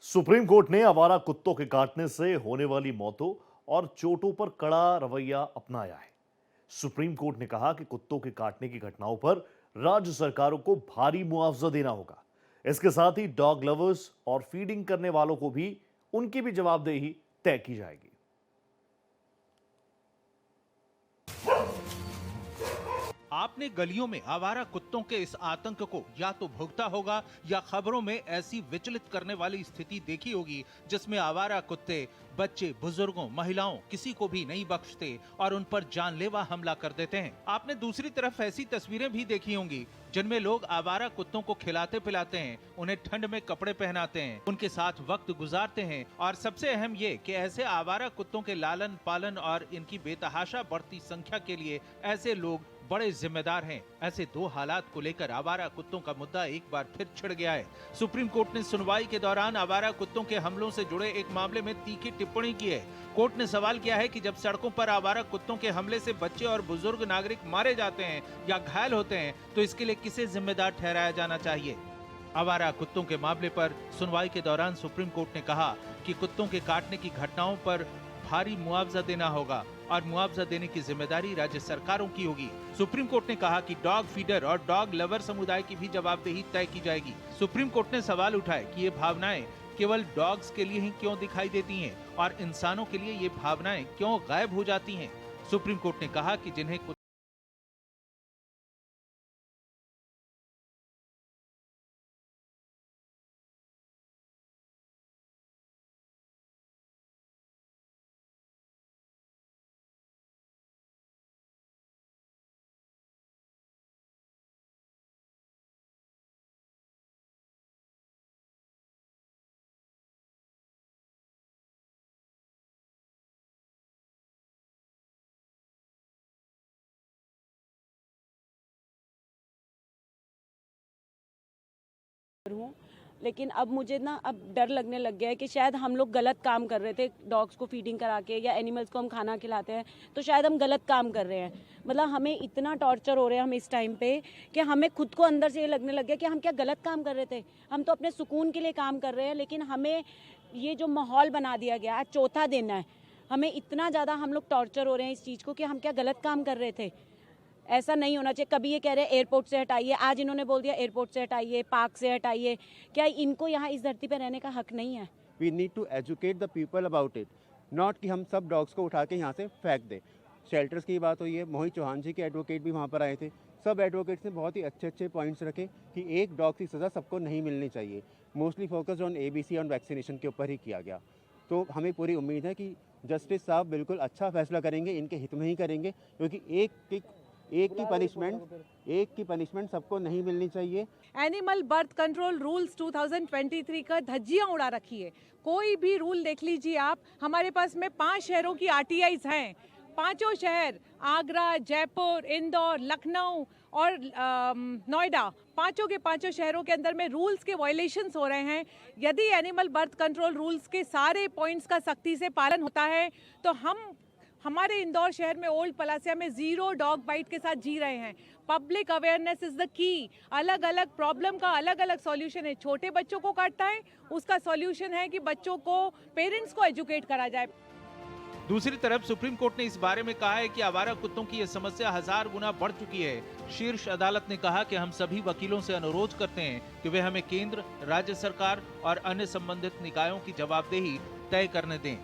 Supreme court ने आवारा कुत्तों के काटने से होने वाली मौतों और चोटों पर कड़ा रवैया अपनाया है। सुप्रीम कोर्ट ने कहा कि कुत्तों के काटने की घटनाओं पर राज्य सरकारों को भारी मुआवजा देना होगा। इसके साथ ही डॉग लवर्स और फीडिंग करने वालों को भी उनकी भी जवाबदेही तय की जाएगी। आपने गलियों में आवारा कुत्तों के इस आतंक को या तो भुगता होगा या खबरों में ऐसी विचलित करने वाली स्थिति देखी होगी जिसमें आवारा कुत्ते बच्चे, बुजुर्गों, महिलाओं किसी को भी नहीं बख्शते और उन पर जानलेवा हमला कर देते हैं। आपने दूसरी तरफ ऐसी तस्वीरें भी देखी होंगी जिनमें लोग आवारा कुत्तों को खिलाते पिलाते हैं, उन्हें ठंड में कपड़े पहनाते हैं, उनके साथ वक्त गुजारते हैं और सबसे अहम ये कि ऐसे आवारा कुत्तों के लालन पालन और इनकी बेतहाशा बढ़ती संख्या के लिए ऐसे लोग बड़े जिम्मेदार हैं। ऐसे दो हालात को लेकर आवारा कुत्तों का मुद्दा एक बार फिर छिड़ गया है। सुप्रीम कोर्ट ने सुनवाई के दौरान आवारा कुत्तों के हमलों से जुड़े एक मामले में तीखी टिप्पणी की है। कोर्ट ने सवाल किया है कि जब सड़कों पर आवारा कुत्तों के हमले से बच्चे और बुजुर्ग नागरिक मारे जाते हैं या घायल होते हैं तो इसके लिए किसे जिम्मेदार ठहराया जाना चाहिए। आवारा कुत्तों के मामले पर सुनवाई के दौरान सुप्रीम कोर्ट ने कहा कि कुत्तों के काटने की घटनाओं पर भारी मुआवजा देना होगा और मुआवजा देने की जिम्मेदारी राज्य सरकारों की होगी। सुप्रीम कोर्ट ने कहा कि डॉग फीडर और डॉग लवर समुदाय की भी जवाबदेही तय की जाएगी। सुप्रीम कोर्ट ने सवाल उठाए कि ये भावनाएं केवल डॉग्स के लिए ही क्यों दिखाई देती हैं और इंसानों के लिए ये भावनाएं क्यों गायब हो जाती हैं। सुप्रीम कोर्ट ने कहा कि जिन्हें हूँ, लेकिन अब मुझे ना अब डर लगने लग गया है कि शायद हम लोग गलत काम कर रहे थे। डॉग्स को फीडिंग करा के या एनिमल्स को हम खाना खिलाते हैं तो शायद हम गलत काम कर रहे हैं। मतलब हमें इतना टॉर्चर हो रहा है हम इस टाइम पे कि हमें खुद को अंदर से ये लगने लग गया कि हम क्या गलत काम कर रहे थे। हम तो अपने सुकून के लिए काम कर रहे हैं, लेकिन हमें ये जो माहौल बना दिया गया, आज चौथा दिन है, हमें इतना ज़्यादा हम लोग टॉर्चर हो रहे हैं इस चीज़ को कि हम क्या गलत काम कर रहे थे। ऐसा नहीं होना चाहिए। कभी ये कह रहे हैं एयरपोर्ट से हटाइए, आज इन्होंने बोल दिया एयरपोर्ट से हटाइए, पार्क से हटाइए। क्या इनको यहाँ इस धरती पर रहने का हक नहीं है? We need to educate the people about it, not कि हम सब डॉग्स को उठा के यहाँ से फेंक दें। शेल्टर्स की बात हुई है, मोहित चौहान जी के एडवोकेट भी वहाँ पर आए थे। सब एडवोकेट्स ने बहुत ही अच्छे अच्छे पॉइंट्स रखे कि एक डॉग की सज़ा सबको नहीं मिलनी चाहिए। Mostly focus on ABC on vaccination के ऊपर ही किया गया। तो हमें पूरी उम्मीद है कि जस्टिस साहब बिल्कुल अच्छा फैसला करेंगे, इनके हित में ही करेंगे, क्योंकि एक की पनिशमेंट सबको नहीं मिलनी चाहिए। एनिमल बर्थ कंट्रोल रूल्स 2023 का धज्जियां उड़ा रखी है। कोई भी रूल देख लीजिए आप, हमारे पास में 5 शहरों की RTIs हैं। पांचों शहर आगरा, जयपुर, इंदौर, लखनऊ और नोएडा, पांचों के पांचों शहरों के अंदर में रूल्स के वायलेशंस हो रहे हैं। यदि एनिमल बर्थ कंट्रोल रूल्स के सारे पॉइंट्स का सख्ती से पालन होता है तो हमारे इंदौर शहर में ओल्ड पलासिया में 0 डॉग बाइट के साथ जी रहे हैं। Public awareness is the key. अलग अलग प्रॉब्लम का अलग अलग सॉल्यूशन है। छोटे बच्चों को काटता है, उसका सॉल्यूशन है कि बच्चों को, पेरेंट्स को एजुकेट करा जाए। दूसरी तरफ सुप्रीम कोर्ट ने इस बारे में कहा है कि आवारा कुत्तों की यह समस्या 1000 गुना बढ़ चुकी है। शीर्ष अदालत ने कहा कि हम सभी वकीलों से अनुरोध करते हैं कि वे हमें केंद्र, राज्य सरकार और अन्य संबंधित निकायों की जवाबदेही तय करने दें।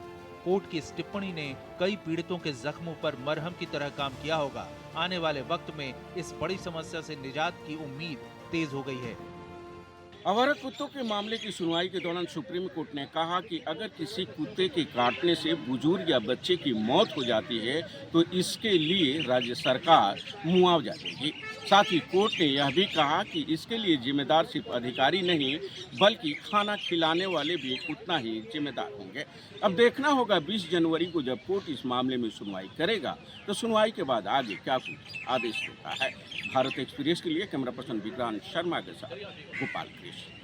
कोर्ट की इस टिप्पणी ने कई पीड़ितों के जख्मों पर मरहम की तरह काम किया होगा। आने वाले वक्त में इस बड़ी समस्या से निजात की उम्मीद तेज हो गई है। आवारा कुत्तों के मामले की सुनवाई के दौरान सुप्रीम कोर्ट ने कहा कि अगर किसी कुत्ते के काटने से बुजुर्ग या बच्चे की मौत हो जाती है तो इसके लिए राज्य सरकार मुआवजा देगी। साथ ही कोर्ट ने यह भी कहा कि इसके लिए जिम्मेदार सिर्फ अधिकारी नहीं बल्कि खाना खिलाने वाले भी उतना ही जिम्मेदार होंगे। अब देखना होगा 20 जनवरी को जब कोर्ट इस मामले में सुनवाई करेगा तो सुनवाई के बाद आगे क्या कुछ आदेश होता है। भारत एक्सप्रेस के लिए कैमरा पर्सन विक्रांत शर्मा के साथ गोपाल कृष्ण।